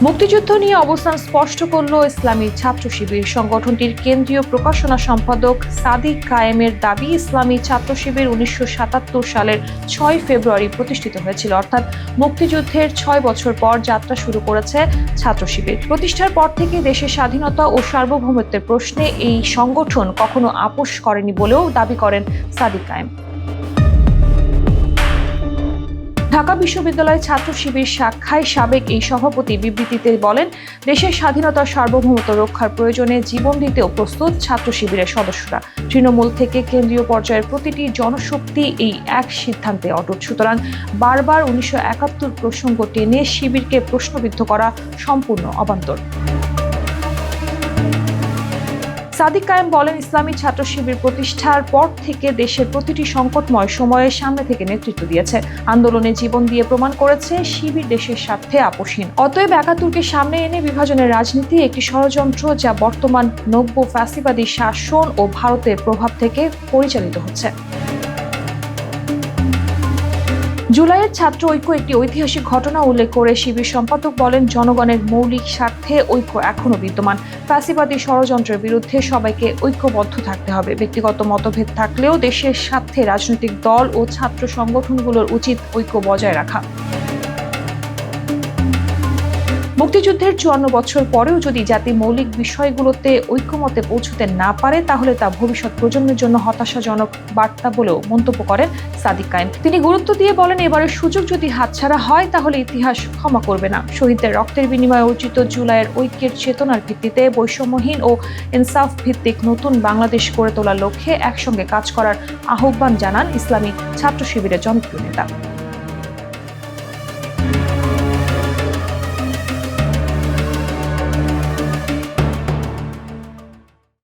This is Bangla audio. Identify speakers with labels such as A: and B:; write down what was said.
A: মুক্তিযুদ্ধ নিয়ে অবস্থান স্পষ্ট করল ইসলামী ছাত্র শিবির। সংগঠনটির কেন্দ্রীয় প্রকাশনা সম্পাদক সাদিক কায়েমের দাবি, ইসলামী ছাত্র শিবির 1977 সালের 6 ফেব্রুয়ারি প্রতিষ্ঠিত হয়েছিল, অর্থাৎ মুক্তিযুদ্ধের 6 বছর পর যাত্রা শুরু করেছে ছাত্র শিবির। প্রতিষ্ঠার পর থেকে দেশের স্বাধীনতা ও সার্বভৌমত্বের প্রশ্নে এই সংগঠন কখনো আপোস করেনি বলেও দাবি করেন সাদিক কায়েম। ঢাকা বিশ্ববিদ্যালয় ছাত্র শিবির শাখায় সাবেক এই সভাপতি বিবৃতিতে বলেন, দেশের স্বাধীনতা সার্বভৌমত্ব রক্ষার প্রয়োজনে জীবন দিতেও প্রস্তুত ছাত্র শিবিরের সদস্যরা। তৃণমূল থেকে কেন্দ্রীয় পর্যায়ের প্রতিটি জনশক্তি এই এক সিদ্ধান্তে অটুট। সুতরাং বারবার 1971 প্রসঙ্গ টেনে শিবিরকে প্রশ্নবিদ্ধ করা সম্পূর্ণ অবান্তর। সাদিক কায়েম বলেন, ইসলামী ছাত্র শিবির প্রতিষ্ঠার পর থেকে দেশের প্রতিটি সংকটময় সময়ে সামনে থেকে নেতৃত্ব দিয়েছে, আন্দোলনে জীবন দিয়ে প্রমাণ করেছে শিবির দেশের স্বার্থে আপোষহীন। অতএব 71কে সামনে এনে বিভাজনের রাজনীতি একটি ষড়যন্ত্র, যা বর্তমান নব্য ফ্যাসিবাদী শাসন ও ভারতের প্রভাব থেকে পরিচালিত হচ্ছে। জুলাইয়ের ছাত্র ঐক্য একটি ঐতিহাসিক ঘটনা উল্লেখ করে শিবির সম্পাদক বলেন, জনগণের মৌলিক স্বার্থে ঐক্য এখনো বিদ্যমান। ফ্যাসিবাদী ষড়যন্ত্রের বিরুদ্ধে সবাইকে ঐক্যবদ্ধ থাকতে হবে। ব্যক্তিগত মতভেদ থাকলেও দেশের স্বার্থে রাজনৈতিক দল ও ছাত্র সংগঠনগুলোর উচিত ঐক্য বজায় রাখা। মুক্তিযুদ্ধের 54 বছর পরেও যদি জাতি মৌলিক বিষয়গুলোতে ঐক্যমতে পৌঁছতে না পারে, তাহলে তা ভবিষ্যৎ প্রজন্মের জন্য হতাশাজনক বার্তা বলেও মন্তব্য করেন সাদিক কায়েম। তিনি গুরুত্ব দিয়ে বলেন, এবারের সুযোগ যদি হাতছাড়া হয় তাহলে ইতিহাস ক্ষমা করবে না। শহীদদের রক্তের বিনিময়ে অর্জিত জুলাইয়ের ঐক্যের চেতনার ভিত্তিতে বৈষম্যহীন ও ইনসাফ ভিত্তিক নতুন বাংলাদেশ গড়ে তোলার লক্ষ্যে একসঙ্গে কাজ করার আহ্বান জানান ইসলামী ছাত্র শিবিরের জনপ্রিয় নেতা।